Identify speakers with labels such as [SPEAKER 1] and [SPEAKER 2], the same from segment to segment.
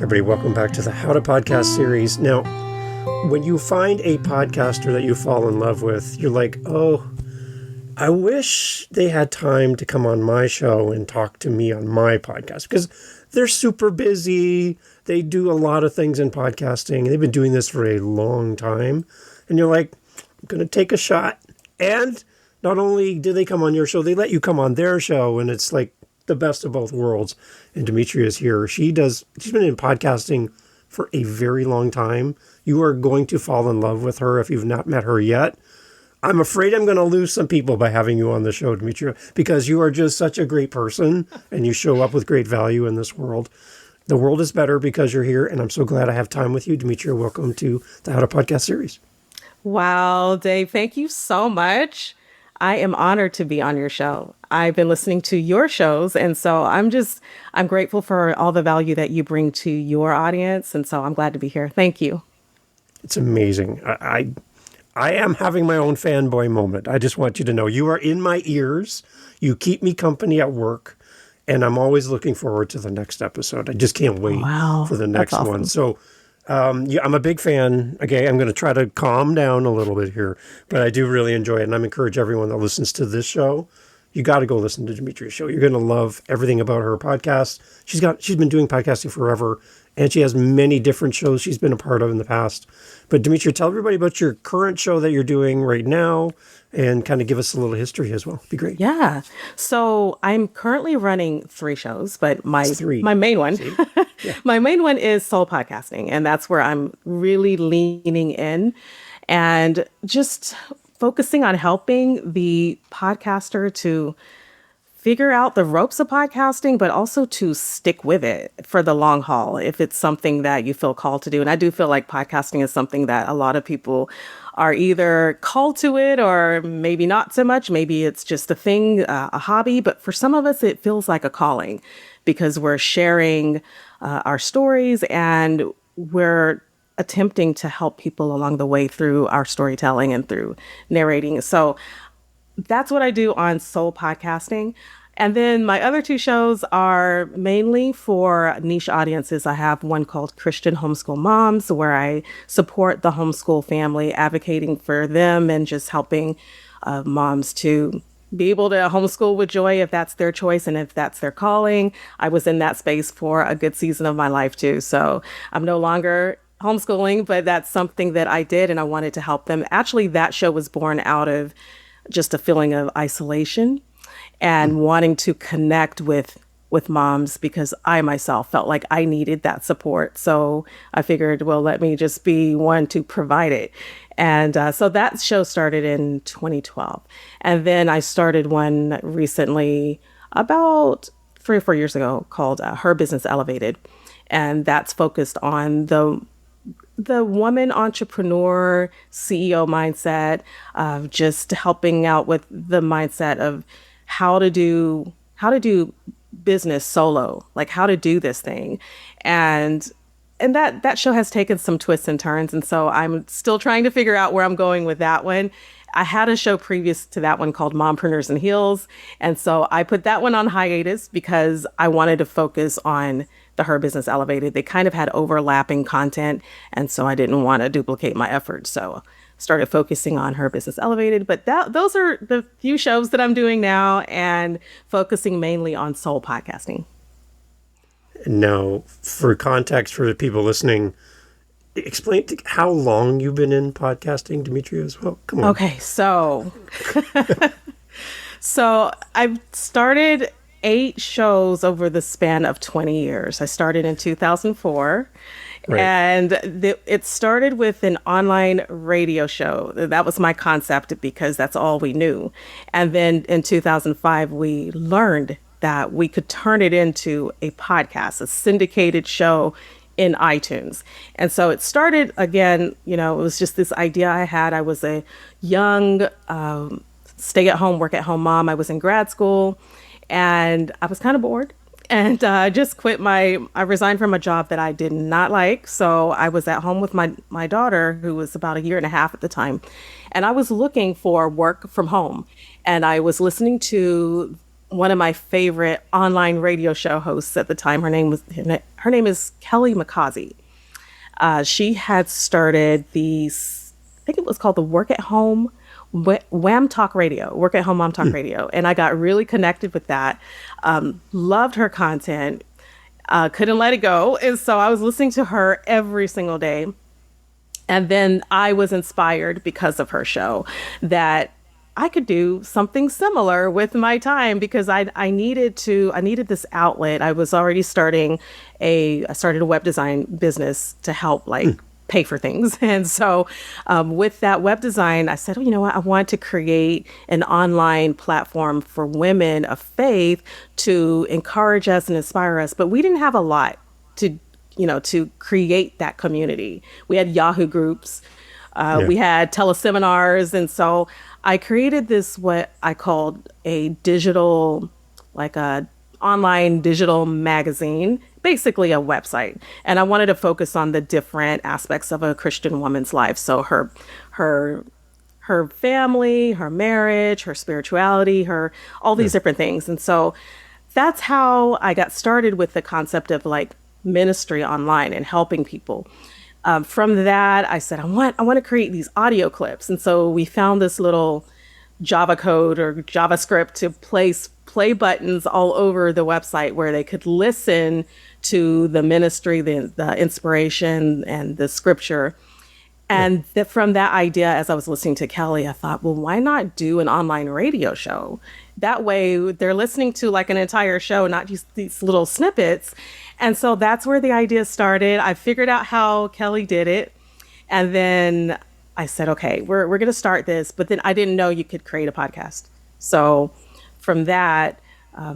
[SPEAKER 1] Everybody, welcome back to the How to Podcast series. Now, when you find a podcaster that you fall in love with, you're like, oh, I wish they had time to come on my show and talk to me on my podcast, because they're super busy. They do a lot of things in podcasting. They've been doing this for a long time. And you're like, I'm going to take a shot. And not only do they come on your show, they let you come on their show. And it's like the best of both worlds. And Demetria is here. She's been in podcasting for a very long time. You are going to fall in love with her if you've not met her yet. I'm afraid I'm going to lose some people by having you on the show, Demetria, because you are just such a great person and you show up with great value in this world. The world is better because you're here, and I'm so glad I have time with you. Demetria, welcome to the How to Podcast series.
[SPEAKER 2] Wow, Dave, thank you so much. I am honored to be on your show. I've been listening to your shows, and so I'm grateful for all the value that you bring to your audience, and so I'm glad to be here. Thank you.
[SPEAKER 1] It's amazing. I am having my own fanboy moment. I just want you to know you are in my ears. You keep me company at work, and I'm always looking forward to the next episode. I just can't wait for the next
[SPEAKER 2] awesome.
[SPEAKER 1] one. So I'm a big fan. Okay, I'm going to try to calm down a little bit here, but I do really enjoy it, and I encourage everyone that listens to this show, you got to go listen to Demetria's show. You're going to love everything about her podcast. She's been doing podcasting forever, and she has many different shows she's been a part of in the past. But Demetria, tell everybody about your current show that you're doing right now and kind of give us a little history as well. It'd be great.
[SPEAKER 2] Yeah. So I'm currently running 3 shows, but my main one, my main one is soul podcasting. And that's where I'm really leaning in and just focusing on helping the podcaster to figure out the ropes of podcasting, but also to stick with it for the long haul if it's something that you feel called to do. And I do feel like podcasting is something that a lot of people are either called to it or maybe not so much. Maybe it's just a thing, a hobby. But for some of us, it feels like a calling because we're sharing our stories and we're attempting to help people along the way through our storytelling and through narrating. So that's what I do on Soul Podcasting. And then my other 2 shows are mainly for niche audiences. I have one called Christian Homeschool Moms, where I support the homeschool family, advocating for them and just helping moms to be able to homeschool with joy if that's their choice and if that's their calling. I was in that space for a good season of my life too. So I'm no longer homeschooling, but that's something that I did and I wanted to help them. Actually, that show was born out of just a feeling of isolation and wanting to connect with moms because I myself felt like I needed that support. So I figured, well, let me just be one to provide it. And so that show started in 2012. And then I started one recently about 3 or 4 years ago called Her Business Elevated. And that's focused on the woman entrepreneur CEO mindset of just helping out with the mindset of how to do business solo, like how to do this thing. And that show has taken some twists and turns. And so I'm still trying to figure out where I'm going with that one. I had a show previous to that one called Mompreneurs in Heels. And so I put that one on hiatus because I wanted to focus on the Her Business Elevated. They kind of had overlapping content. And so I didn't want to duplicate my efforts. So started focusing on Her Business Elevated. But those are the few shows that I'm doing now and focusing mainly on soul podcasting.
[SPEAKER 1] Now, for context for the people listening, explain how long you've been in podcasting, Demetria, as well. Come on.
[SPEAKER 2] Okay, so I've started 8 shows over the span of 20 years. I started in 2004. Right. And it started with an online radio show. That was my concept because that's all we knew. And then in 2005, we learned that we could turn it into a podcast, a syndicated show in iTunes. And so it started again, it was just this idea I had. I was a young stay-at-home, work-at-home mom. I was in grad school and I was kind of bored. And I just I resigned from a job that I did not like. So I was at home with my daughter, who was about 1.5 years at the time. And I was looking for work from home. And I was listening to one of my favorite online radio show hosts at the time. Her name is Kelly McCausey. She had started I think it was called the Work at Home Wham Talk Radio, Work at Home Mom Talk Radio. And I got really connected with that. Loved her content. Couldn't let it go. And so I was listening to her every single day. And then I was inspired because of her show that I could do something similar with my time, because I needed this outlet. I was already started a web design business to help pay for things. And so with that web design, I said, oh, you know what? I want to create an online platform for women of faith to encourage us and inspire us. But we didn't have a lot to create that community. We had Yahoo groups. We had teleseminars. And so I created this, what I called a digital, like a online digital magazine, basically a website. And I wanted to focus on the different aspects of a Christian woman's life. So her family, her marriage, her spirituality, all these different things. And so that's how I got started with the concept of ministry online and helping people. From that, I said, I want to create these audio clips. And so we found this little Java code or JavaScript to place play buttons all over the website where they could listen to the ministry, the inspiration and the scripture. And from that idea, as I was listening to Kelly, I thought, well, why not do an online radio show? That way they're listening to an entire show, not just these little snippets. And so that's where the idea started. I figured out how Kelly did it. And then I said, okay, we're going to start this. But then I didn't know you could create a podcast. So from that,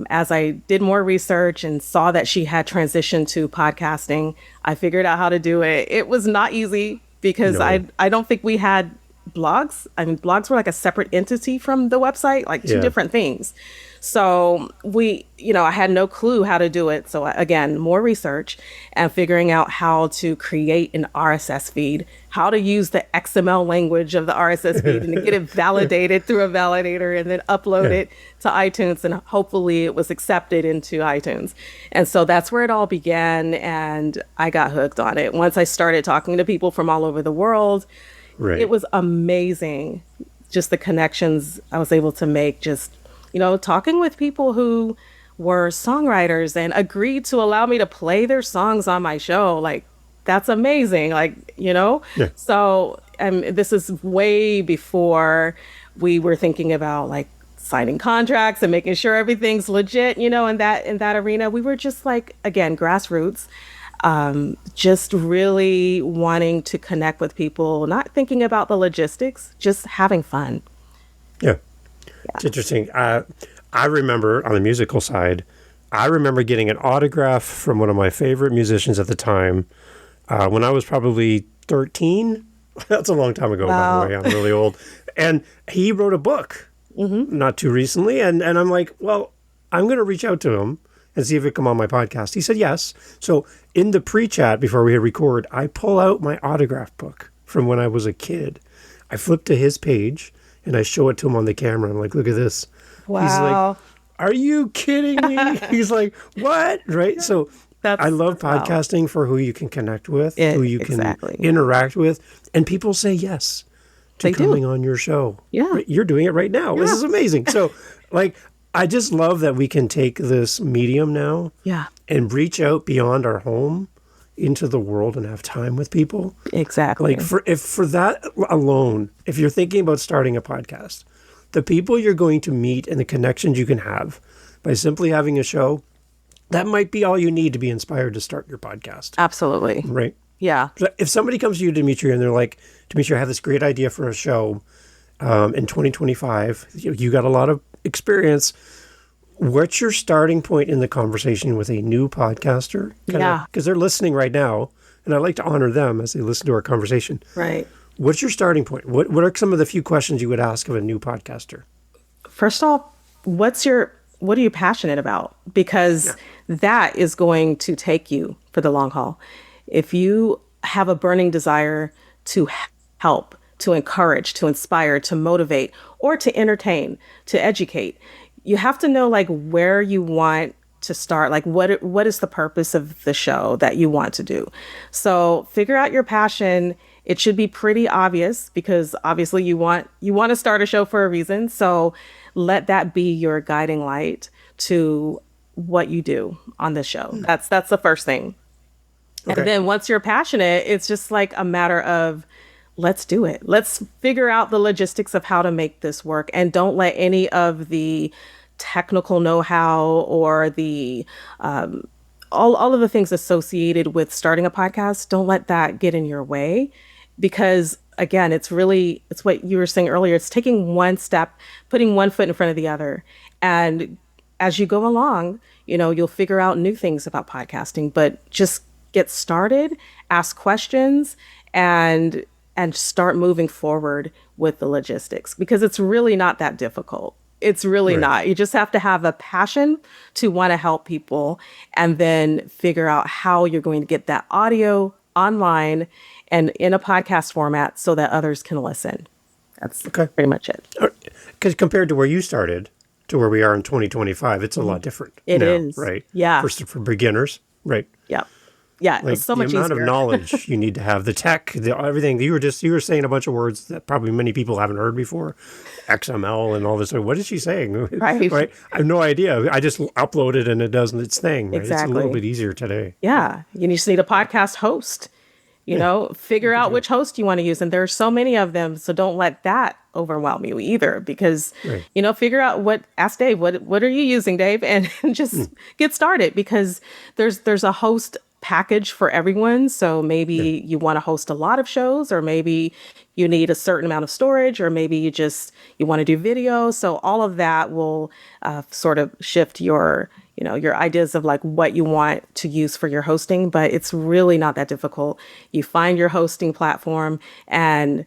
[SPEAKER 2] as I did more research and saw that she had transitioned to podcasting, I figured out how to do it. It was not easy because I don't think we had blogs. I mean, blogs were like a separate entity from the website, two different things. So I had no clue how to do it. So again, more research and figuring out how to create an RSS feed, how to use the XML language of the RSS feed and to get it validated through a validator and then upload it to iTunes. And hopefully it was accepted into iTunes. And so that's where it all began. And I got hooked on it. Once I started talking to people from all over the world, it was amazing. Just the connections I was able to make, talking with people who were songwriters and agreed to allow me to play their songs on my show. That's amazing. So this is way before we were thinking about signing contracts and making sure everything's legit, in that arena. We were just again, grassroots, just really wanting to connect with people, not thinking about the logistics, just having fun.
[SPEAKER 1] Yeah. It's interesting. I remember on the musical side, I remember getting an autograph from one of my favorite musicians at the time when I was probably 13. That's a long time ago, by the way. I'm really old. And he wrote a book not too recently. And I'm like, well, I'm going to reach out to him and see if it come on my podcast. He said yes. So in the pre-chat before we hit record, I pull out my autograph book from when I was a kid. I flip to his page and I show it to him on the camera. I'm like, look at this.
[SPEAKER 2] Wow.
[SPEAKER 1] He's like, are you kidding me? He's like, what? Right? So I love podcasting for who you can connect with, who you can interact with. And people say yes to coming on your show.
[SPEAKER 2] Yeah.
[SPEAKER 1] Right? You're doing it right now. Yeah. This is amazing. So I just love that we can take this medium now and reach out beyond our home into the world and have time with people.
[SPEAKER 2] Exactly.
[SPEAKER 1] For that alone, if you're thinking about starting a podcast, the people you're going to meet and the connections you can have by simply having a show, that might be all you need to be inspired to start your podcast.
[SPEAKER 2] Absolutely.
[SPEAKER 1] Right?
[SPEAKER 2] Yeah.
[SPEAKER 1] So if somebody comes to you, Demetria, and they're like, Demetria, I have this great idea for a show in 2025. You got a lot of experience. What's your starting point in the conversation with a new podcaster? Because they're listening right now, and I like to honor them as they listen to our conversation.
[SPEAKER 2] Right.
[SPEAKER 1] What's your starting point? What are some of the few questions you would ask of a new podcaster?
[SPEAKER 2] First off, what are you passionate about? Because that is going to take you for the long haul. If you have a burning desire to help, to encourage, to inspire, to motivate, or to entertain, to educate, you have to know like where you want to start, like what is the purpose of the show that you want to do. So figure out your passion. It should be pretty obvious because obviously you want to start a show for a reason. So let that be your guiding light to what you do on the show. That's the first thing. Okay. And then once you're passionate, it's just like a matter of let's do it. Let's figure out the logistics of how to make this work, and don't let any of the technical know-how or the all of the things associated with starting a podcast, don't let that get in your way. Because again, it's what you were saying earlier. It's taking one step, putting one foot in front of the other. And as you go along, you'll figure out new things about podcasting, but just get started, ask questions, and start moving forward with the logistics, because it's really not that difficult. It's really not. You just have to have a passion to want to help people, and then figure out how you're going to get that audio online and in a podcast format so that others can listen. That's pretty much it.
[SPEAKER 1] Because compared to where you started to where we are in 2025, it's a lot different.
[SPEAKER 2] It is.
[SPEAKER 1] Right?
[SPEAKER 2] Yeah.
[SPEAKER 1] For beginners, right?
[SPEAKER 2] Yeah. Yeah,
[SPEAKER 1] like
[SPEAKER 2] it's so much
[SPEAKER 1] easier. The amount of knowledge you need to have, the tech, everything. You were saying a bunch of words that probably many people haven't heard before, XML and all this. What is she saying? Right. I have no idea. I just upload it and it does its thing. Right?
[SPEAKER 2] Exactly.
[SPEAKER 1] It's a little bit easier today.
[SPEAKER 2] Yeah, you just need a podcast host. Figure out which host you want to use, and there are so many of them. So don't let that overwhelm you either, because figure out ask Dave, what are you using, Dave, and just get started, because there's a host package for everyone. So maybe you want to host a lot of shows, or maybe you need a certain amount of storage, or maybe you want to do video. So all of that will sort of shift your ideas of like what you want to use for your hosting. But it's really not that difficult. You find your hosting platform and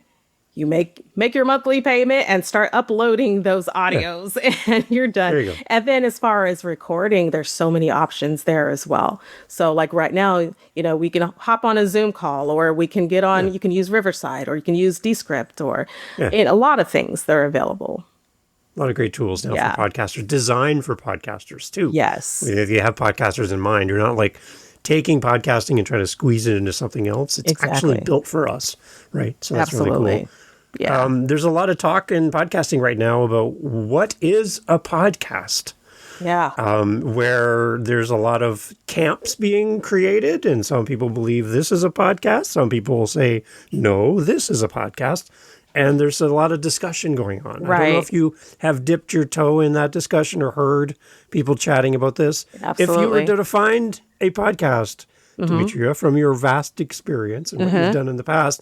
[SPEAKER 2] you make your monthly payment and start uploading those audios and you're done.
[SPEAKER 1] There you go.
[SPEAKER 2] And then as far as recording, there's so many options there as well. So like right now, we can hop on a Zoom call, or we can get on, you can use Riverside, or you can use Descript, or a lot of things that are available.
[SPEAKER 1] A lot of great tools now for podcasters, designed for podcasters too.
[SPEAKER 2] Yes.
[SPEAKER 1] If you have podcasters in mind, you're not like taking podcasting and trying to squeeze it into something else. It's actually built for us, right? So that's really cool.
[SPEAKER 2] Yeah.
[SPEAKER 1] There's a lot of talk in podcasting right now about what is a podcast.
[SPEAKER 2] Yeah.
[SPEAKER 1] Where there's a lot of camps being created, and some people believe this is a podcast. Some people will say, no, this is a podcast. And there's a lot of discussion going on.
[SPEAKER 2] Right.
[SPEAKER 1] I don't know if you have dipped your toe in that discussion or heard people chatting about this.
[SPEAKER 2] Absolutely.
[SPEAKER 1] If you were to define a podcast, Demetria, from your vast experience and what you've done in the past,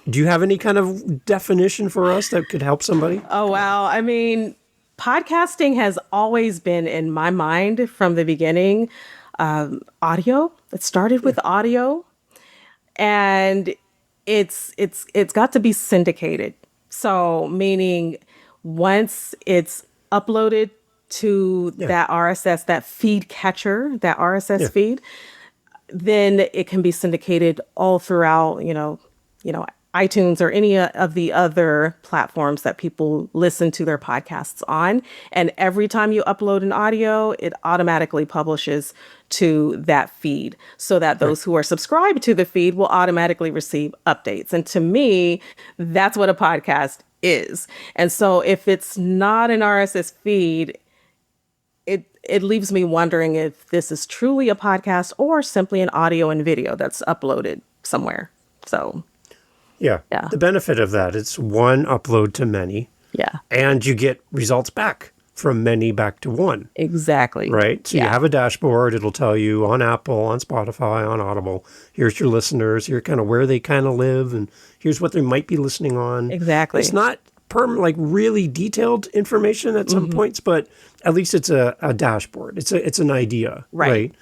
[SPEAKER 1] do you have any kind of definition for us that could help somebody?
[SPEAKER 2] Oh, wow. I mean, podcasting has always been in my mind from the beginning. Audio. It started with audio, and it's got to be syndicated. So meaning once it's uploaded to that RSS, that feed catcher, that RSS feed, then it can be syndicated all throughout, iTunes or any of the other platforms that people listen to their podcasts on. And every time you upload an audio, it automatically publishes to that feed, so that those who are subscribed to the feed will automatically receive updates. And to me, that's what a podcast is. And so if it's not an RSS feed, it leaves me wondering if this is truly a podcast or simply an audio and video that's uploaded somewhere. So
[SPEAKER 1] Yeah. The benefit of that, it's one upload to many.
[SPEAKER 2] Yeah.
[SPEAKER 1] And you get results back from many back to one.
[SPEAKER 2] Exactly.
[SPEAKER 1] Right? So you have a dashboard. It'll tell you on Apple, on Spotify, on Audible, here's your listeners, here kind of where they kind of live, and here's what they might be listening on.
[SPEAKER 2] Exactly.
[SPEAKER 1] It's not really detailed information at some points, but at least it's a dashboard. It's an idea.
[SPEAKER 2] Right.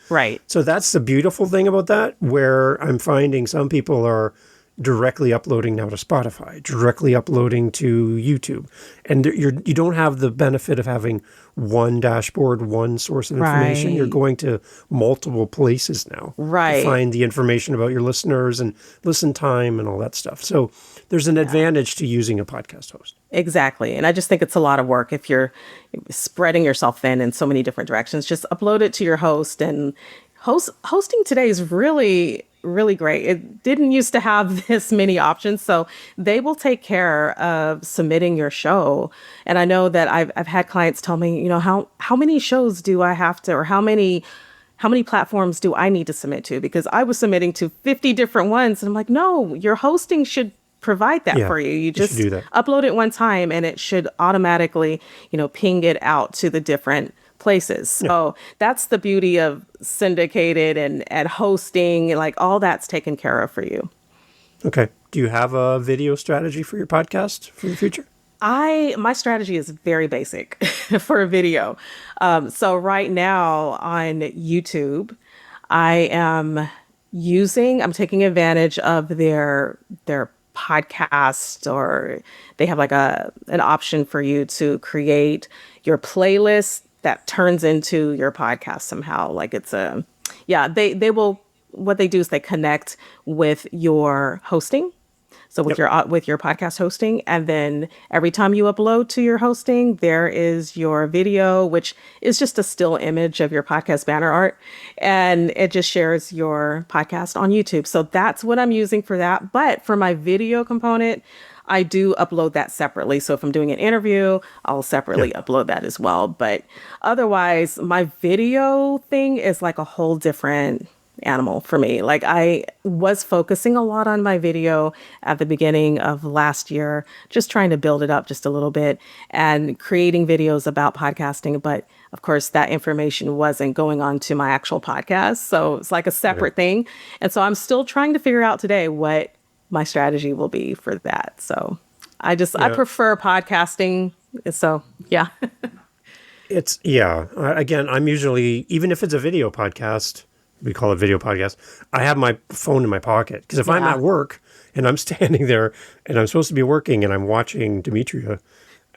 [SPEAKER 1] So that's the beautiful thing about that, where I'm finding some people are directly uploading now to Spotify, directly uploading to YouTube. And you don't have the benefit of having one dashboard, one source of information. You're going to multiple places now to find the information about your listeners and listen time and all that stuff. So there's an advantage to using a podcast host.
[SPEAKER 2] Exactly. And I just think it's a lot of work if you're spreading yourself thin in so many different directions. Just upload it to your host. And hosting today is really, really great. It didn't used to have this many options. So they will take care of submitting your show. And I know that I've had clients tell me, how many shows do I have to, or how many platforms do I need to submit to? Because I was submitting to 50 different ones. And I'm like, no, your hosting should provide that for you. You just upload it one time and it should automatically, ping it out to the different places. So that's the beauty of syndicated and hosting, like all that's taken care of for you.
[SPEAKER 1] Okay. Do you have a video strategy for your podcast for the future?
[SPEAKER 2] My strategy is very basic for a video. So right now on YouTube, I'm taking advantage of their podcast, or they have like an option for you to create your playlist that turns into your podcast somehow. Like they will, what they do is they connect with your hosting. So with your podcast hosting, and then every time you upload to your hosting, there is your video, which is just a still image of your podcast banner art, and it just shares your podcast on YouTube. So that's what I'm using for that. But for my video component, I do upload that separately. So if I'm doing an interview, I'll separately upload that as well. But otherwise, my video thing is like a whole different animal for me. Like I was focusing a lot on my video at the beginning of last year, just trying to build it up just a little bit and creating videos about podcasting. But of course, that information wasn't going on to my actual podcast. So it's like a separate thing. And so I'm still trying to figure out today what my strategy will be for that. So I prefer podcasting. So
[SPEAKER 1] Again, I'm usually, even if it's a video podcast, we call it video podcast, I have my phone in my pocket. Because if I'm at work and I'm standing there and I'm supposed to be working and I'm watching Demetria,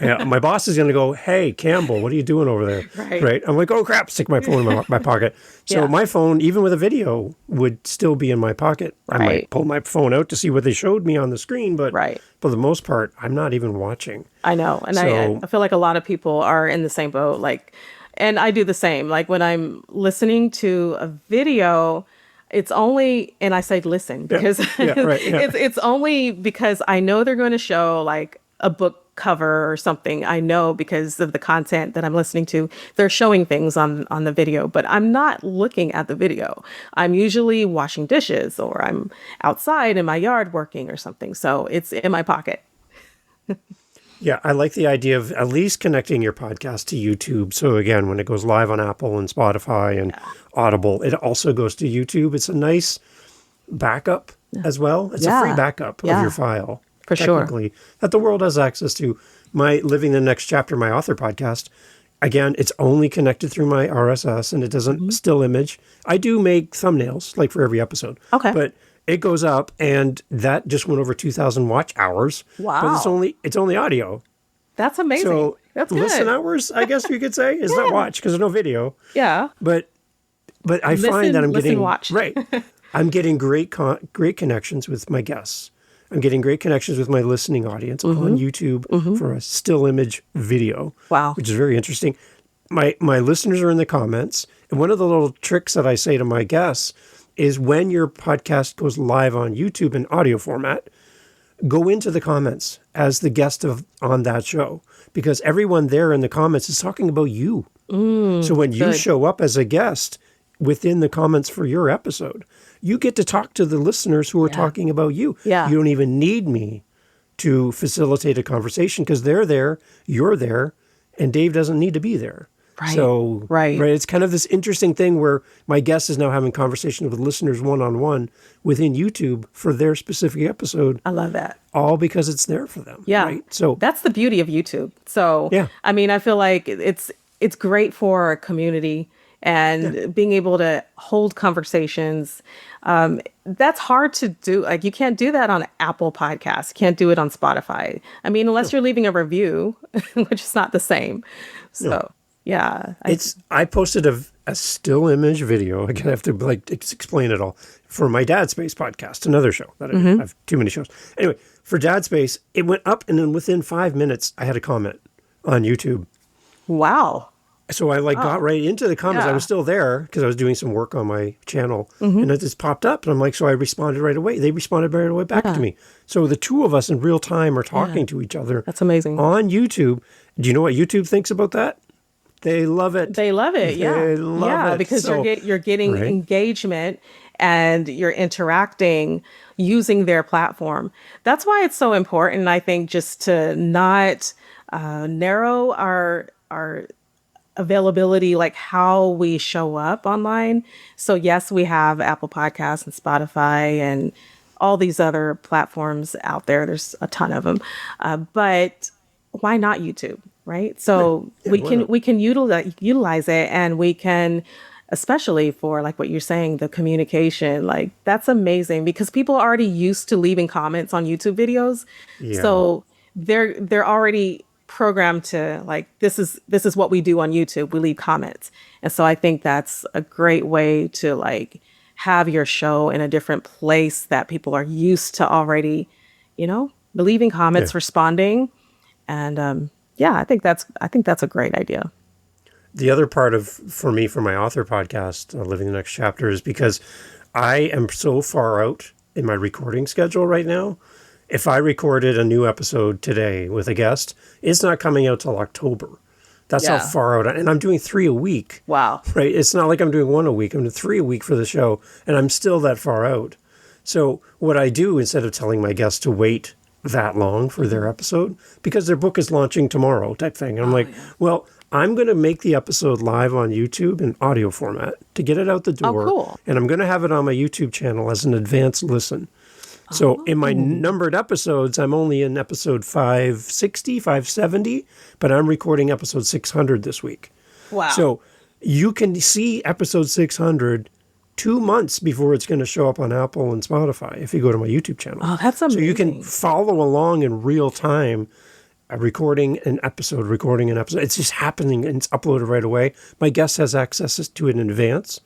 [SPEAKER 1] my boss is going to go, "Hey, Campbell, what are you doing over there?" Right? I'm like, "Oh, crap," stick my phone in my pocket. So my phone, even with a video, would still be in my pocket. I might pull my phone out to see what they showed me on the screen, but for the most part, I'm not even watching.
[SPEAKER 2] I know. And I feel like a lot of people are in the same boat. And I do the same. Like when I'm listening to a video, it's only, and I say listen because it's only because I know they're going to show like a book cover or something. I know because of the content that I'm listening to, they're showing things on the video, but I'm not looking at the video. I'm usually washing dishes or I'm outside in my yard working or something. So it's in my pocket.
[SPEAKER 1] Yeah, I like the idea of at least connecting your podcast to YouTube. So again, when it goes live on Apple and Spotify and Audible, it also goes to YouTube. It's a nice backup as well. It's a free backup of your file.
[SPEAKER 2] For sure.
[SPEAKER 1] That the world has access to. My Living the Next Chapter, my author podcast, again, it's only connected through my RSS and it doesn't still image. I do make thumbnails, like for every episode.
[SPEAKER 2] Okay.
[SPEAKER 1] But it goes up, and that just went over 2,000 watch hours.
[SPEAKER 2] Wow.
[SPEAKER 1] But it's only audio.
[SPEAKER 2] That's amazing.
[SPEAKER 1] So
[SPEAKER 2] that's good.
[SPEAKER 1] Listen hours, I guess you could say. It's not watch, because there's no video.
[SPEAKER 2] Yeah.
[SPEAKER 1] But I find that I'm getting...
[SPEAKER 2] watch.
[SPEAKER 1] Right. I'm getting great connections with my guests. I'm getting great connections with my listening audience on YouTube for a still image video.
[SPEAKER 2] Wow.
[SPEAKER 1] Which is very interesting. My listeners are in the comments. And one of the little tricks that I say to my guests is when your podcast goes live on YouTube in audio format, go into the comments as the guest on that show, because everyone there in the comments is talking about you. So when you show up as a guest within the comments for your episode, you get to talk to the listeners who are talking about you.
[SPEAKER 2] Yeah.
[SPEAKER 1] You don't even need me to facilitate a conversation because they're there, you're there, and Dave doesn't need to be there.
[SPEAKER 2] Right.
[SPEAKER 1] So, it's kind of this interesting thing where my guest is now having conversations with listeners one-on-one within YouTube for their specific episode.
[SPEAKER 2] I love that.
[SPEAKER 1] All because it's there for them.
[SPEAKER 2] Yeah.
[SPEAKER 1] Right? So
[SPEAKER 2] that's the beauty of YouTube. So, I mean, I feel like it's great for a community. and being able to hold conversations. That's hard to do. Like, you can't do that on Apple Podcasts. You can't do it on Spotify. I mean, unless you're leaving a review, which is not the same. So, yeah.
[SPEAKER 1] I posted a still image video. Again, I have to explain it all for my Dad Space podcast, another show that I do. I have too many shows. Anyway, for Dad Space, it went up, and then within 5 minutes, I had a comment on YouTube.
[SPEAKER 2] Wow.
[SPEAKER 1] So I got right into the comments. I was still there because I was doing some work on my channel, and it just popped up, and I'm like, so I responded right away. They responded right away back to me. So the two of us in real time are talking to each other.
[SPEAKER 2] That's amazing.
[SPEAKER 1] On YouTube. Do you know what YouTube thinks about that? They love it.
[SPEAKER 2] They love it. Yeah.
[SPEAKER 1] They love it.
[SPEAKER 2] Because you're getting engagement and you're interacting using their platform. That's why it's so important, I think, just to not narrow our availability, like how we show up online. So yes, we have Apple Podcasts and Spotify and all these other platforms out there. There's a ton of them. But why not YouTube? Right. So we can utilize it, and we can, especially for like what you're saying, the communication, like that's amazing because people are already used to leaving comments on YouTube videos. Yeah. So they're already programmed to like, this is what we do on YouTube. We leave comments. And so I think that's a great way to like have your show in a different place that people are used to already, leaving comments, responding. And, I think that's a great idea.
[SPEAKER 1] The other part for my author podcast, Living the Next Chapter, is because I am so far out in my recording schedule right now. If I recorded a new episode today with a guest, it's not coming out till October. That's how far out. And I'm doing 3 a week.
[SPEAKER 2] Wow.
[SPEAKER 1] Right? It's not like I'm doing 1 a week. I'm doing 3 a week for the show, and I'm still that far out. So what I do, instead of telling my guests to wait that long for their episode, because their book is launching tomorrow type thing. And I'm well, I'm going to make the episode live on YouTube in audio format to get it out the door.
[SPEAKER 2] Oh, cool.
[SPEAKER 1] And I'm going to have it on my YouTube channel as an advanced listen. So in my numbered episodes, I'm only in episode 560, 570, but I'm recording episode 600 this week.
[SPEAKER 2] Wow.
[SPEAKER 1] So you can see episode 600 2 months before it's going to show up on Apple and Spotify if you go to my YouTube channel.
[SPEAKER 2] Oh, that's amazing.
[SPEAKER 1] So you can follow along in real time, recording an episode. It's just happening, and it's uploaded right away. My guest has access to it in advance.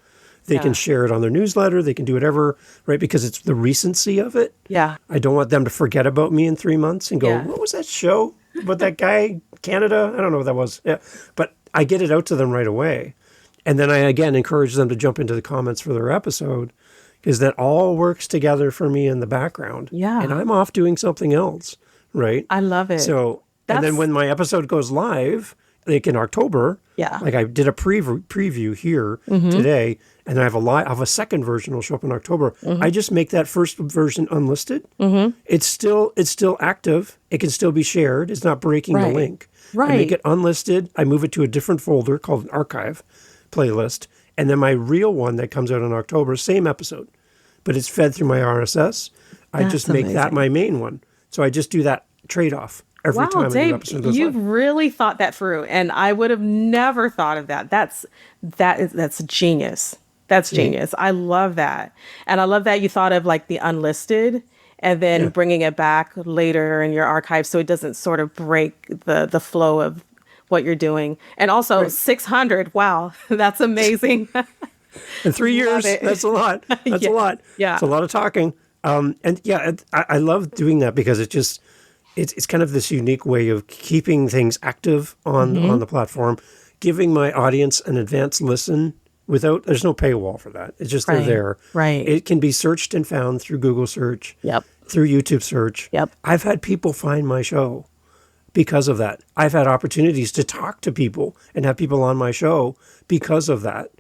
[SPEAKER 1] They can share it on their newsletter. They can do whatever, right? Because it's the recency of it.
[SPEAKER 2] Yeah.
[SPEAKER 1] I don't want them to forget about me in 3 months and go, what was that show about that guy, Canada? I don't know what that was. Yeah. But I get it out to them right away. And then I, again, encourage them to jump into the comments for their episode, because that all works together for me in the background.
[SPEAKER 2] Yeah.
[SPEAKER 1] And I'm off doing something else, right?
[SPEAKER 2] I love it.
[SPEAKER 1] So, and then when my episode goes live, like in October, like I did a preview here today, and I have a second version will show up in October. I just make that first version unlisted. It's still active. It can still be shared. It's not breaking the link.
[SPEAKER 2] Right.
[SPEAKER 1] I make it unlisted. I move it to a different folder called an archive playlist. And then my real one that comes out in October, same episode, but it's fed through my RSS. I just make that my main one. So I just do that trade-off every time
[SPEAKER 2] Dave,
[SPEAKER 1] a new episode goes
[SPEAKER 2] you've
[SPEAKER 1] live.
[SPEAKER 2] really thought that through, and I would have never thought of that. That's genius. That's genius. I love that. And I love that you thought of like the unlisted and then bringing it back later in your archive so it doesn't sort of break the flow of what you're doing. And also 600. Wow. That's amazing.
[SPEAKER 1] In 3 years, that's a lot. That's a lot.
[SPEAKER 2] Yeah.
[SPEAKER 1] It's a lot of talking. I love doing that because it's kind of this unique way of keeping things active on the platform, giving my audience an advanced listen there's no paywall for that. It's just they're there.
[SPEAKER 2] Right.
[SPEAKER 1] It can be searched and found through Google search, through YouTube search. I've had people find my show because of that. I've had opportunities to talk to people and have people on my show because of that.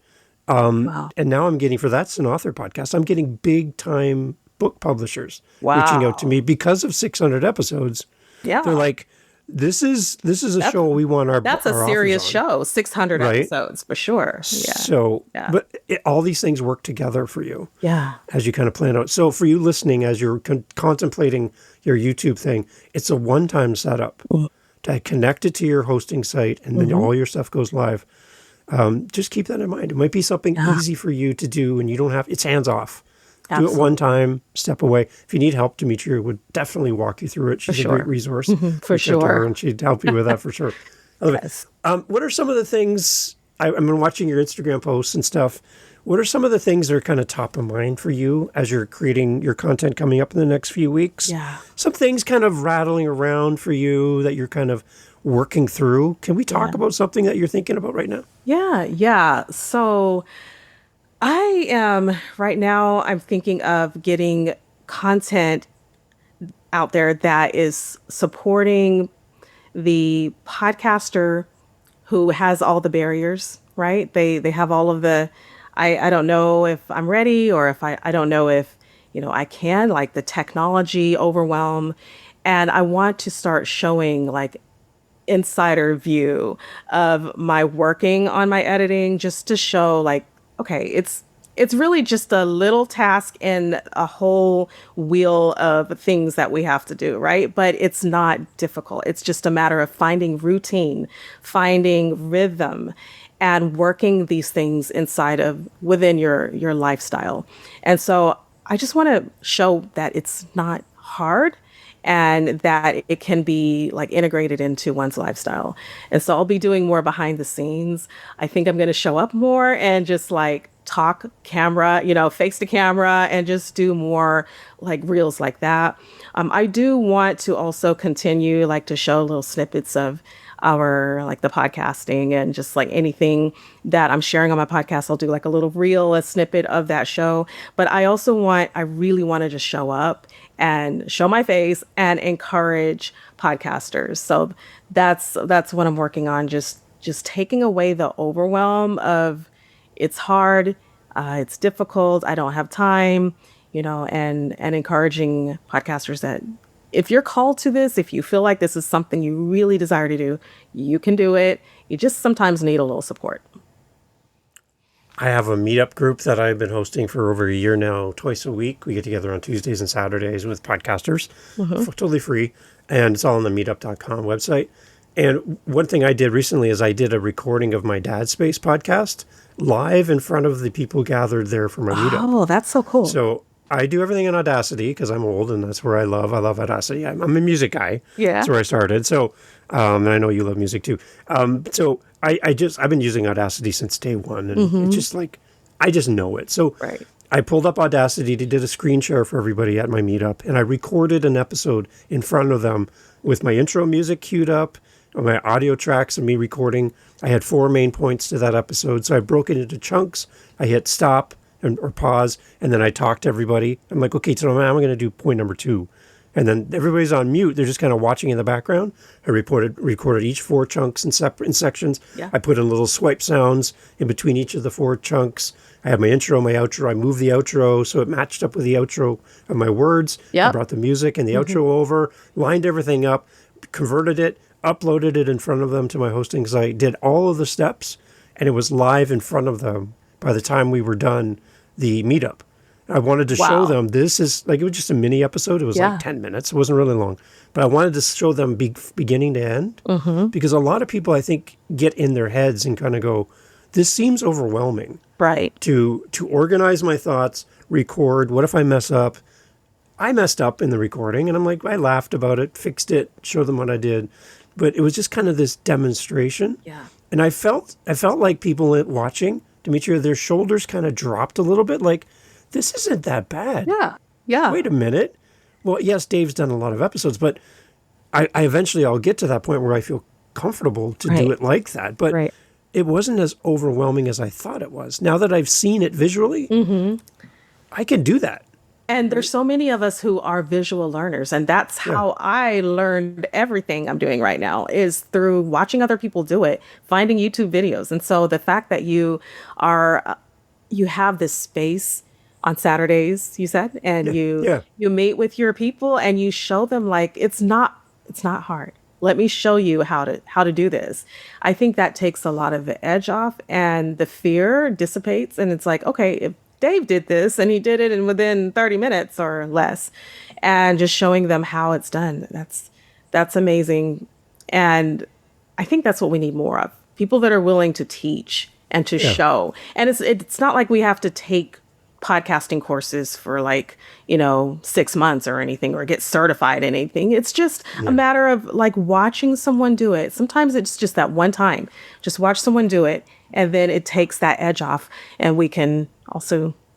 [SPEAKER 1] And now I'm getting, for That's an Author podcast, I'm getting big time book publishers reaching out to me because of 600 episodes. Yeah. They're like, this is a show we want our
[SPEAKER 2] That's
[SPEAKER 1] our
[SPEAKER 2] a serious
[SPEAKER 1] authors
[SPEAKER 2] show, 600 episodes for sure. Yeah.
[SPEAKER 1] So, but all these things work together for you.
[SPEAKER 2] Yeah.
[SPEAKER 1] As you kind of plan out. So for you listening, as you're contemplating your YouTube thing, it's a one-time setup to connect it to your hosting site, and then all your stuff goes live. Just keep that in mind. It might be something easy for you to do, and you don't have, it's hands off.
[SPEAKER 2] Absolutely.
[SPEAKER 1] Do it one time, step away. If you need help, Demetria would definitely walk you through it. She's a great resource.
[SPEAKER 2] For
[SPEAKER 1] Reach out to
[SPEAKER 2] sure.
[SPEAKER 1] her and she'd help you with that for sure.
[SPEAKER 2] Yes.
[SPEAKER 1] What are some of the things, I've been watching your Instagram posts and stuff. What are some of the things that are kind of top of mind for you as you're creating your content coming up in the next few weeks?
[SPEAKER 2] Yeah.
[SPEAKER 1] Some things kind of rattling around for you that you're kind of working through. Can we talk about something that you're thinking about right now?
[SPEAKER 2] Yeah. So I am right now, I'm thinking of getting content out there that is supporting the podcaster who has all the barriers, right? They have all of the, I don't know if I'm ready or if I don't know if, I can, like the technology overwhelm. And I want to start showing like insider view of my working on my editing, just to show like, okay, it's really just a little task in a whole wheel of things that we have to do, right? But it's not difficult. It's just a matter of finding routine, finding rhythm, and working these things inside of within your lifestyle. And so I just want to show that it's not hard and that it can be like integrated into one's lifestyle. And so I'll be doing more behind the scenes. I think I'm going to show up more and just like talk camera, face to camera, and just do more like reels like that. I do want to also continue like to show little snippets of our like the podcasting and just like anything that I'm sharing on my podcast. I'll do like a little reel, a snippet of that show. But I really want to just show up and show my face and encourage podcasters. So that's what I'm working on. Just taking away the overwhelm of it's hard, it's difficult, I don't have time, and encouraging podcasters that if you're called to this, if you feel like this is something you really desire to do, you can do it. You just sometimes need a little support.
[SPEAKER 1] I have a meetup group that I've been hosting for over a year now, twice a week. We get together on Tuesdays and Saturdays with podcasters, totally free, and it's all on the meetup.com website. And one thing I did recently is I did a recording of my Dad Space podcast live in front of the people gathered there for my meetup.
[SPEAKER 2] Oh, that's so cool.
[SPEAKER 1] So I do everything in Audacity because I'm old and that's where I love Audacity. I'm a music guy.
[SPEAKER 2] Yeah.
[SPEAKER 1] That's where I started. So, and I know you love music too. So I've been using Audacity since day one, and it's just like, I just know it. So I pulled up Audacity, did a screen share for everybody at my meetup, and I recorded an episode in front of them with my intro music queued up, my audio tracks of me recording. I had 4 main points to that episode. So I broke it into chunks. I hit stop or pause, and then I talked to everybody. I'm like, okay, so I'm going to do point number 2. And then everybody's on mute. They're just kind of watching in the background. I recorded each 4 chunks in sections. Yeah. I put in little swipe sounds in between each of the 4 chunks. I had my intro, my outro. I moved the outro so it matched up with the outro of my words. I brought the music and the outro over, lined everything up, converted it, uploaded it in front of them to my hosting site, did all of the steps, and it was live in front of them by the time we were done the meetup. I wanted to show them this is like, it was just a mini episode. It was like 10 minutes. It wasn't really long, but I wanted to show them beginning to end because a lot of people, I think, get in their heads and kind of go, this seems overwhelming.
[SPEAKER 2] Right.
[SPEAKER 1] To organize my thoughts, record. What if I mess up? I messed up in the recording and I'm like, I laughed about it, fixed it, showed them what I did. But it was just kind of this demonstration.
[SPEAKER 2] Yeah.
[SPEAKER 1] And I felt like people watching, Demetria, their shoulders kind of dropped a little bit. Like, this isn't that bad.
[SPEAKER 2] Yeah.
[SPEAKER 1] Wait a minute. Well, yes, Dave's done a lot of episodes, but I eventually I'll get to that point where I feel comfortable to do it like that. But it wasn't as overwhelming as I thought it was. Now that I've seen it visually, I can do that.
[SPEAKER 2] And there's so many of us who are visual learners. And that's how I learned everything I'm doing right now is through watching other people do it, finding YouTube videos. And so the fact that you have this space on Saturdays, you said, and you meet with your people and you show them like, it's not hard. Let me show you how to do this. I think that takes a lot of the edge off and the fear dissipates. And it's like, okay, if Dave did this and he did it in within 30 minutes or less, and just showing them how it's done. That's amazing. And I think that's what we need more of. People that are willing to teach and to show. And it's not like we have to take podcasting courses for 6 months or anything, or get certified in anything. It's just a matter of watching someone do it. Sometimes it's just that one time, just watch someone do it, and then it takes that edge off, and we can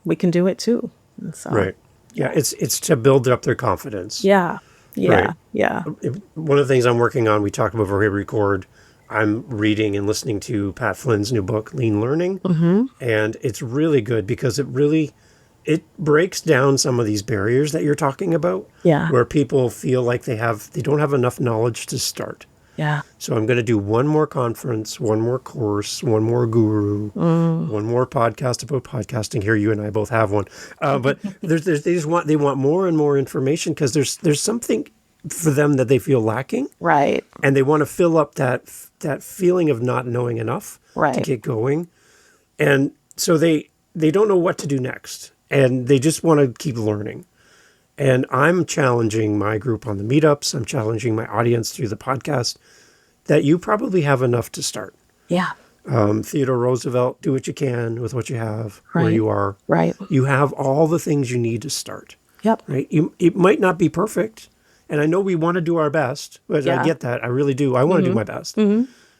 [SPEAKER 2] do it too. And so,
[SPEAKER 1] right. Yeah. It's to build up their confidence.
[SPEAKER 2] Yeah. Yeah.
[SPEAKER 1] Right.
[SPEAKER 2] Yeah.
[SPEAKER 1] One of the things I'm working on, we talked about before we record, I'm reading and listening to Pat Flynn's new book, Lean Learning. And it's really good because it breaks down some of these barriers that you're talking about.
[SPEAKER 2] Yeah.
[SPEAKER 1] Where people feel like they don't have enough knowledge to start.
[SPEAKER 2] Yeah.
[SPEAKER 1] So I'm going to do one more conference, one more course, one more guru, one more podcast about podcasting. Here, you and I both have one. But they want more and more information because there's something for them that they feel lacking.
[SPEAKER 2] Right.
[SPEAKER 1] And they want to fill up that feeling of not knowing enough
[SPEAKER 2] right.
[SPEAKER 1] to get going. And so they don't know what to do next. And they just want to keep learning. And I'm challenging my group on the meetups. I'm challenging my audience through the podcast that you probably have enough to start.
[SPEAKER 2] Yeah.
[SPEAKER 1] Theodore Roosevelt, do what you can with what you have,
[SPEAKER 2] right.
[SPEAKER 1] where you are.
[SPEAKER 2] Right.
[SPEAKER 1] You have all the things you need to start.
[SPEAKER 2] Yep.
[SPEAKER 1] Right. It might not be perfect. And I know we want to do our best. But I get that. I really do. I want to do my best.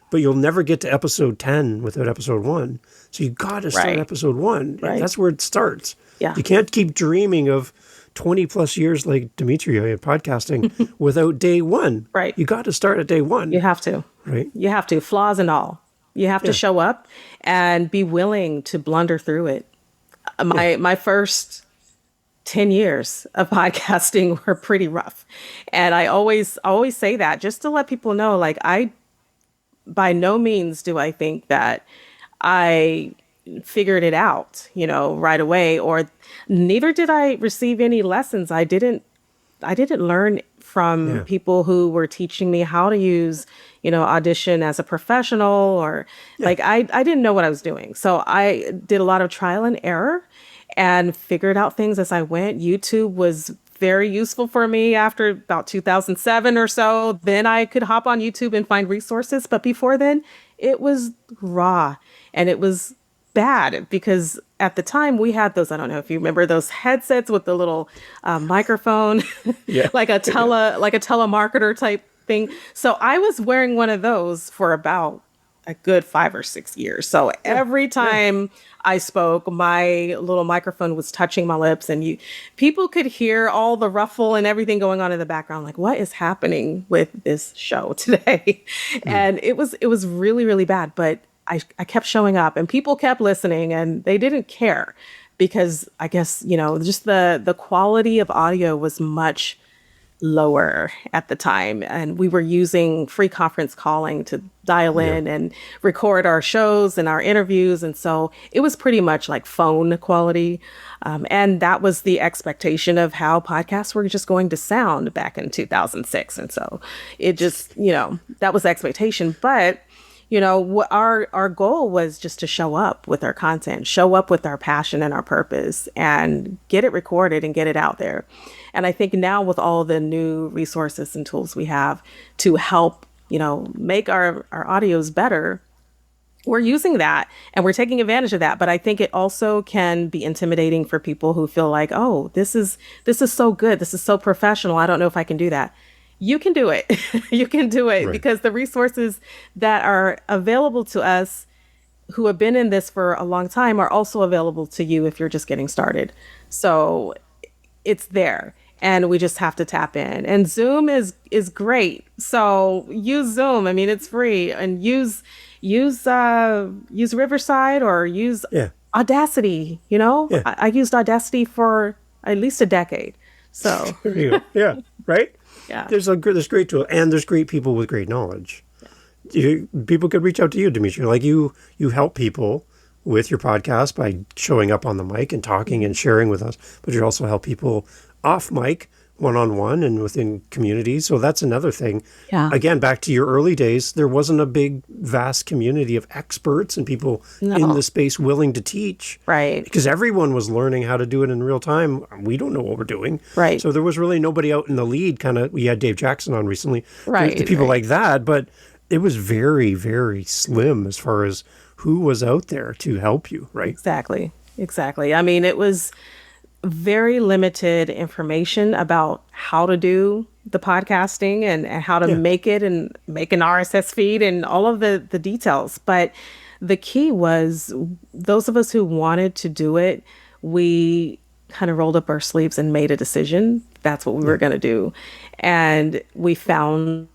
[SPEAKER 1] But you'll never get to episode 10 without episode 1. So you got to start episode 1.
[SPEAKER 2] Right.
[SPEAKER 1] That's where it starts.
[SPEAKER 2] Yeah.
[SPEAKER 1] You can't keep dreaming of 20 plus years like Demetria in podcasting without day 1.
[SPEAKER 2] Right.
[SPEAKER 1] You got to start at day 1.
[SPEAKER 2] You have to.
[SPEAKER 1] Right.
[SPEAKER 2] You have to, flaws and all. You have to show up and be willing to blunder through it. My first 10 years of podcasting were pretty rough. And I always say that just to let people know, by no means do I think that I figured it out, right away, or neither did I receive any lessons. I didn't learn from people who were teaching me how to use, Audition as a professional, or I didn't know what I was doing. So I did a lot of trial and error and figured out things as I went. YouTube was very useful for me after about 2007 or so. Then I could hop on YouTube and find resources. But before then, it was raw and it was bad because at the time we had those, I don't know if you remember those headsets with the little microphone, like a telemarketer type thing. So I was wearing one of those for about a good 5 or 6 years. So every time I spoke, my little microphone was touching my lips, and people could hear all the ruffle and everything going on in the background. Like, what is happening with this show today? And it was really, really bad. But I kept showing up, and people kept listening, and they didn't care because I guess, just the quality of audio was much lower at the time. And we were using free conference calling to dial in and record our shows and our interviews. And so it was pretty much like phone quality. And that was the expectation of how podcasts were just going to sound back in 2006. And so it just, that was the expectation. But our goal was just to show up with our content, show up with our passion and our purpose, and get it recorded and get it out there. And I think now with all the new resources and tools we have to help, make our audios better, we're using that and we're taking advantage of that. But I think it also can be intimidating for people who feel like, oh, this is so good. This is so professional. I don't know if I can do that. You can do it. You can do it because the resources that are available to us who have been in this for a long time are also available to you if you're just getting started. So it's there and we just have to tap in. And Zoom is great. So use Zoom. I mean, it's free, and use Riverside or use Audacity. I used Audacity for at least a decade. So
[SPEAKER 1] there you go. Yeah. Right.
[SPEAKER 2] Yeah.
[SPEAKER 1] There's great tools, and there's great people with great knowledge. People could reach out to you, Demetria. Like you help people with your podcast by showing up on the mic and talking and sharing with us, but you also help people off mic, one-on-one and within communities. So that's another thing. Yeah. Again, back to your early days, there wasn't a big, vast community of experts and people in the space willing to teach.
[SPEAKER 2] Right.
[SPEAKER 1] Because everyone was learning how to do it in real time. We don't know what we're doing.
[SPEAKER 2] Right.
[SPEAKER 1] So there was really nobody out in the lead. We had Dave Jackson on recently.
[SPEAKER 2] Right.
[SPEAKER 1] People like that, but it was very, very slim as far as who was out there to help you, right?
[SPEAKER 2] Exactly. I mean, it was very limited information about how to do the podcasting and how to make it and make an RSS feed and all of the details. But the key was those of us who wanted to do it, we kind of rolled up our sleeves and made a decision. That's what we were going to do. And we found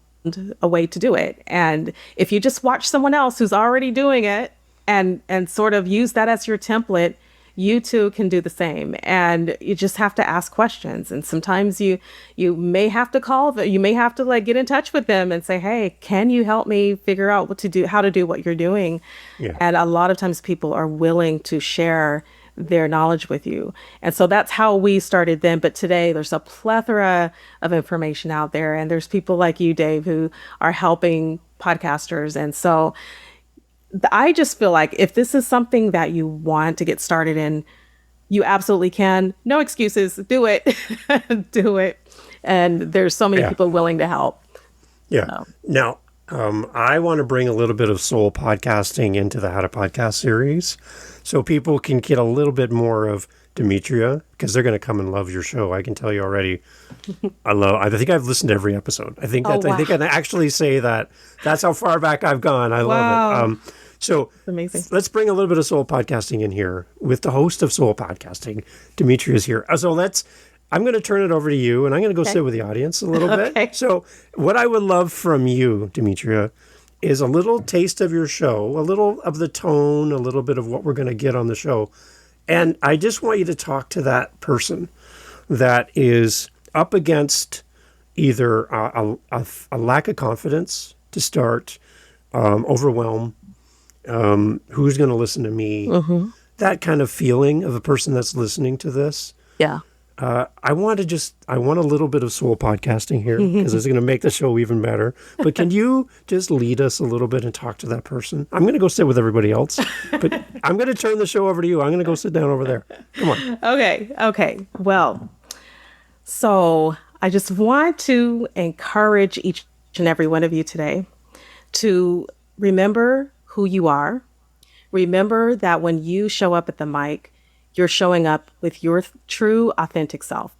[SPEAKER 2] a way to do it. And if you just watch someone else who's already doing it and sort of use that as your template, you too can do the same. And you just have to ask questions. And sometimes you may have to you may have to like get in touch with them and say, hey, can you help me figure out what to do, how to do what you're doing? Yeah. And a lot of times people are willing to share their knowledge with you. And so that's how we started then. But today there's a plethora of information out there. And there's people like you, Dave, who are helping podcasters. And so I just feel like if this is something that you want to get started in, you absolutely can. No excuses. Do it. Do it. And there's so many people willing to help.
[SPEAKER 1] Yeah. So. Now, I want to bring a little bit of soul podcasting into the How to Podcast series so people can get a little bit more of Demetria, because they're going to come and love your show. I can tell you already. I think I've listened to every episode. I think I can actually say that. That's how far back I've gone. I love it. So amazing. Let's bring a little bit of soul podcasting in here with the host of Soul Podcasting. Demetria is here. So I'm going to turn it over to you, and I'm going to go sit with the audience a little bit. So what I would love from you, Demetria, is a little taste of your show, a little of the tone, a little bit of what we're going to get on the show. And I just want you to talk to that person that is up against either a lack of confidence to start, overwhelm, who's going to listen to me, that kind of feeling of a person that's listening to this.
[SPEAKER 2] Yeah.
[SPEAKER 1] I want a little bit of soul podcasting here because it's going to make the show even better. But can you just lead us a little bit and talk to that person? I'm going to go sit with everybody else, but I'm going to turn the show over to you. I'm going to go sit down over there. Come on.
[SPEAKER 2] Okay. Well, so I just want to encourage each and every one of you today to remember who you are. Remember that when you show up at the mic, you're showing up with your true, authentic self.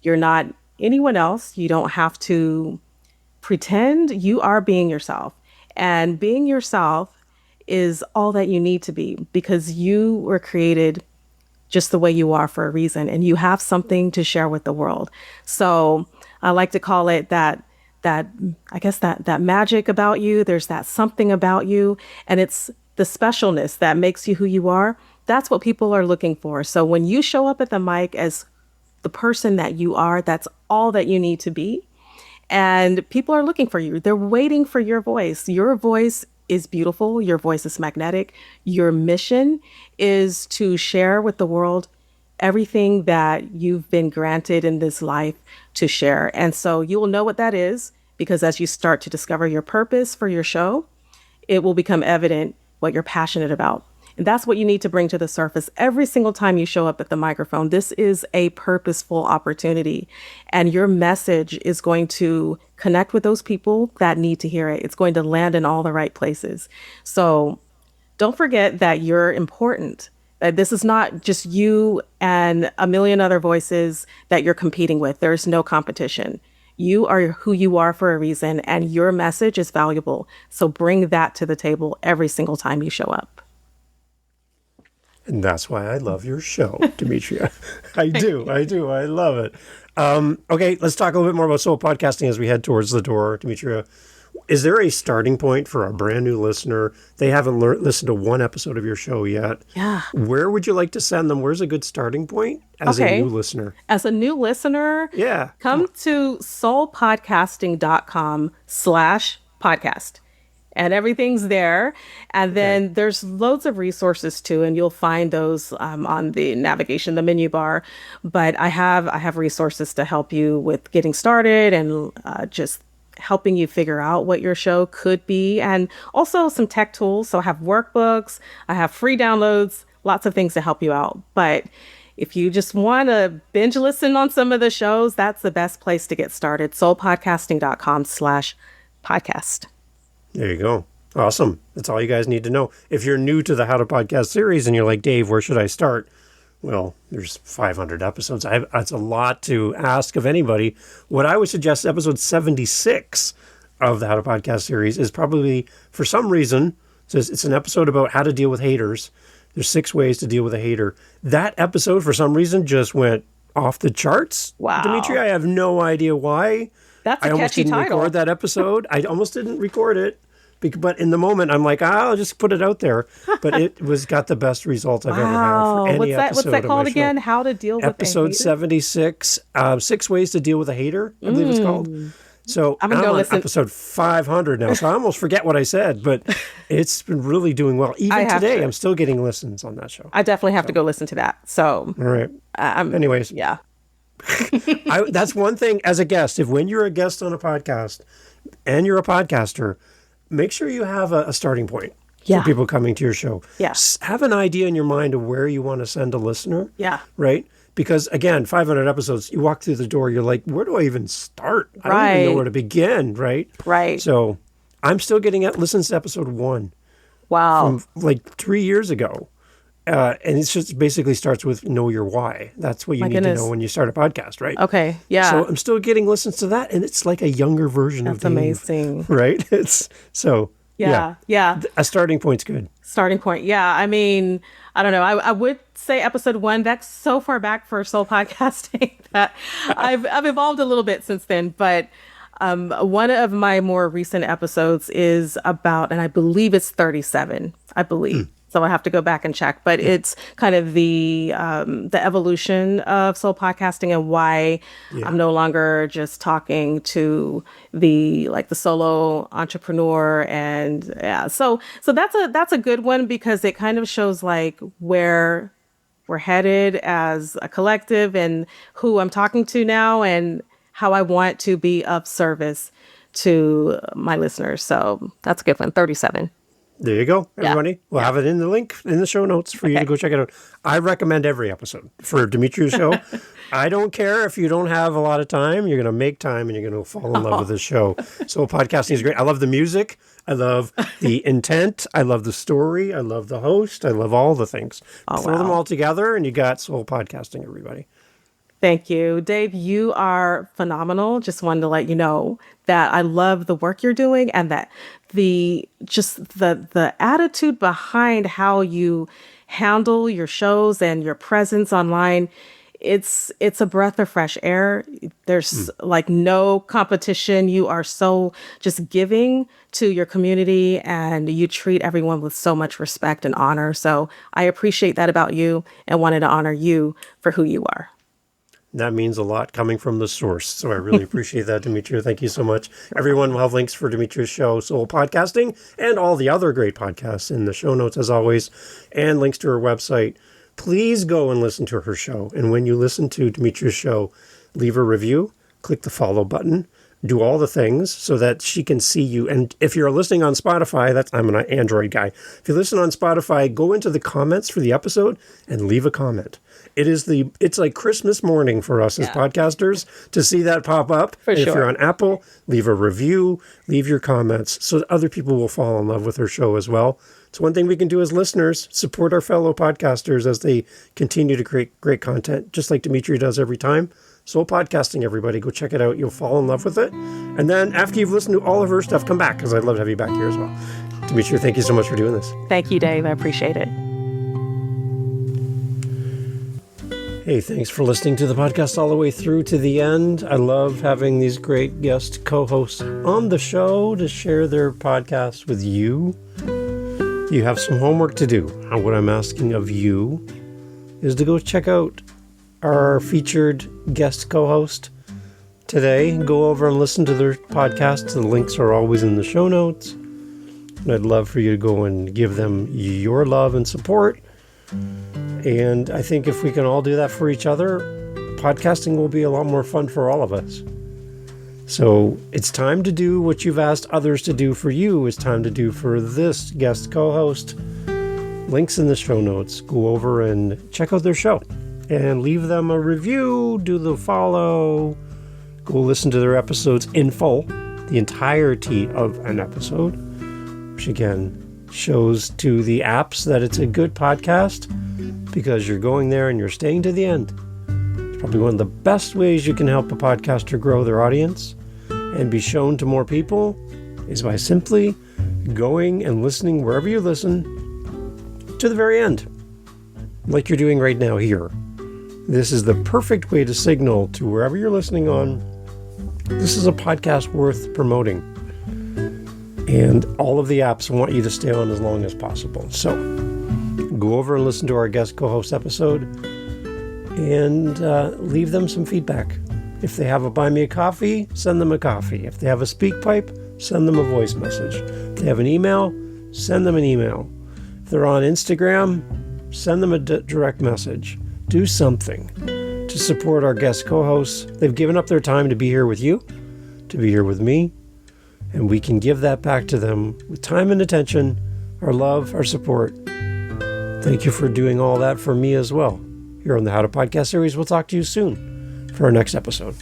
[SPEAKER 2] You're not anyone else. You don't have to pretend. You are being yourself. And being yourself is all that you need to be, because you were created just the way you are for a reason, and you have something to share with the world. So I like to call it that magic about you. There's that something about you, and it's the specialness that makes you who you are. That's what people are looking for. So when you show up at the mic as the person that you are, that's all that you need to be. And people are looking for you. They're waiting for your voice. Your voice is beautiful. Your voice is magnetic. Your mission is to share with the world everything that you've been granted in this life to share. And so you will know what that is, because as you start to discover your purpose for your show, it will become evident what you're passionate about. And that's what you need to bring to the surface every single time you show up at the microphone. This is a purposeful opportunity, and your message is going to connect with those people that need to hear it. It's going to land in all the right places. So don't forget that you're important. This is not just you and a million other voices that you're competing with. There's no competition. You are who you are for a reason, and your message is valuable. So bring that to the table every single time you show up.
[SPEAKER 1] And that's why I love your show, Demetria. I do. I love it. Okay, let's talk a little bit more about soul podcasting as we head towards the door, Demetria. Is there a starting point for a brand new listener? They haven't listened to one episode of your show yet.
[SPEAKER 2] Yeah.
[SPEAKER 1] Where would you like to send them? Where's a good starting point as a new listener?
[SPEAKER 2] As a new listener, come to soulpodcasting.com/podcast. And everything's there. And then there's loads of resources too, and you'll find those on the navigation, the menu bar. But I have resources to help you with getting started and just helping you figure out what your show could be, and also some tech tools. So I have workbooks, I have free downloads, lots of things to help you out. But if you just want to binge listen on some of the shows, that's the best place to get started. soulpodcasting.com/podcast.
[SPEAKER 1] There you go. Awesome. That's all you guys need to know. If you're new to the How to Podcast series and you're like, Dave, where should I start? Well, there's 500 episodes. That's a lot to ask of anybody. What I would suggest, episode 76 of the How to Podcast series is probably, for some reason, it's an episode about how to deal with haters. There's 6 ways to deal with a hater. That episode, for some reason, just went off the charts.
[SPEAKER 2] Wow.
[SPEAKER 1] Demetria, I have no idea why.
[SPEAKER 2] That's a catchy title.
[SPEAKER 1] I almost didn't record that episode. I almost didn't record it. But in the moment, I'm like, I'll just put it out there. But it got the best results I've ever had for any episode.
[SPEAKER 2] What's that called again? How to deal with a hater?
[SPEAKER 1] Episode 76, 6 ways to deal with a hater, I believe it's called. So I'm on episode 500 now, so I almost forget what I said, but it's been really doing well. Even today, I'm still getting listens on that show.
[SPEAKER 2] I definitely have to go listen to that. So,
[SPEAKER 1] all right. Anyways.
[SPEAKER 2] Yeah.
[SPEAKER 1] That's one thing as a guest. When you're a guest on a podcast and you're a podcaster, make sure you have a starting point for people coming to your show.
[SPEAKER 2] Yes.
[SPEAKER 1] Have an idea in your mind of where you want to send a listener.
[SPEAKER 2] Yeah.
[SPEAKER 1] Right? Because, again, 500 episodes, you walk through the door, you're like, where do I even start? I don't even know where to begin, right?
[SPEAKER 2] Right.
[SPEAKER 1] So I'm still getting listens to episode 1.
[SPEAKER 2] Wow.
[SPEAKER 1] From like 3 years ago. And it just basically starts with know your why. That's what you need to know when you start a podcast, right?
[SPEAKER 2] Okay, yeah.
[SPEAKER 1] So I'm still getting listens to that, and it's like a younger version of Dave.
[SPEAKER 2] That's amazing.
[SPEAKER 1] Right? It's so...
[SPEAKER 2] Yeah.
[SPEAKER 1] A starting point's good.
[SPEAKER 2] Starting point. Yeah. I mean, I don't know. I would say episode 1, that's so far back for soul podcasting that I've evolved a little bit since then. But one of my more recent episodes is about, and I believe it's 37, I believe. So I have to go back and check, but it's kind of the evolution of soul podcasting and why I'm no longer just talking to the solo entrepreneur. And so that's a good one because it kind of shows like where we're headed as a collective and who I'm talking to now and how I want to be of service to my listeners. So that's a good one. 37.
[SPEAKER 1] There you go, everybody. We'll have it in the link in the show notes for you to go check it out. I recommend every episode for Demetria's show. I don't care if you don't have a lot of time. You're going to make time and you're going to fall in love with this show. So podcasting is great. I love the music. I love the intent. I love the story. I love the host. I love all the things. Throw them all together and you got soul podcasting, everybody.
[SPEAKER 2] Thank you. Dave, you are phenomenal. Just wanted to let you know that I love the work you're doing and that the attitude behind how you handle your shows and your presence online, it's a breath of fresh air. There's like no competition. You are so just giving to your community and you treat everyone with so much respect and honor. So I appreciate that about you and wanted to honor you for who you are.
[SPEAKER 1] That means a lot coming from the source. So I really appreciate that, Demetria. Thank you so much. Everyone will have links for Demetria's show, Soul Podcasting, and all the other great podcasts in the show notes, as always, and links to her website. Please go and listen to her show. And when you listen to Demetria's show, leave a review, click the follow button, do all the things so that she can see you. And if you're listening on Spotify, I'm an Android guy. If you listen on Spotify, go into the comments for the episode and leave a comment. It's like Christmas morning for us as podcasters to see that pop up. If you're on Apple, leave a review, leave your comments so that other people will fall in love with her show as well. It's one thing we can do as listeners, support our fellow podcasters as they continue to create great content, just like Demetria does every time. Soul Podcasting, everybody. Go check it out. You'll fall in love with it. And then after you've listened to all of her stuff, come back because I'd love to have you back here as well. Demetria, thank you so much for doing this.
[SPEAKER 2] Thank you, Dave. I appreciate it.
[SPEAKER 1] Hey, thanks for listening to the podcast all the way through to the end. I love having these great guest co-hosts on the show to share their podcast with you. You have some homework to do. And what I'm asking of you is to go check out our featured guest co-host today. Go over and listen to their podcast. The links are always in the show notes. And I'd love for you to go and give them your love and support. And I think if we can all do that for each other, podcasting will be a lot more fun for all of us. So it's time to do what you've asked others to do for you. It's time to do for this guest co-host. Links in the show notes. Go over and check out their show and leave them a review, do the follow, go listen to their episodes in full, the entirety of an episode. which again shows to the apps that it's a good podcast because you're going there and you're staying to the end. It's probably one of the best ways you can help a podcaster grow their audience and be shown to more people is by simply going and listening wherever you listen to the very end, like you're doing right now here. This is the perfect way to signal to wherever you're listening on, this is a podcast worth promoting. And all of the apps want you to stay on as long as possible. So go over and listen to our guest co-host episode and leave them some feedback. If they have a buy me a coffee, send them a coffee. If they have a speak pipe, send them a voice message. If they have an email, send them an email. If they're on Instagram, send them a direct message. Do something to support our guest co-hosts. They've given up their time to be here with you, to be here with me, and we can give that back to them with time and attention, our love, our support. Thank you for doing all that for me as well. Here on the How to Podcast series, we'll talk to you soon for our next episode.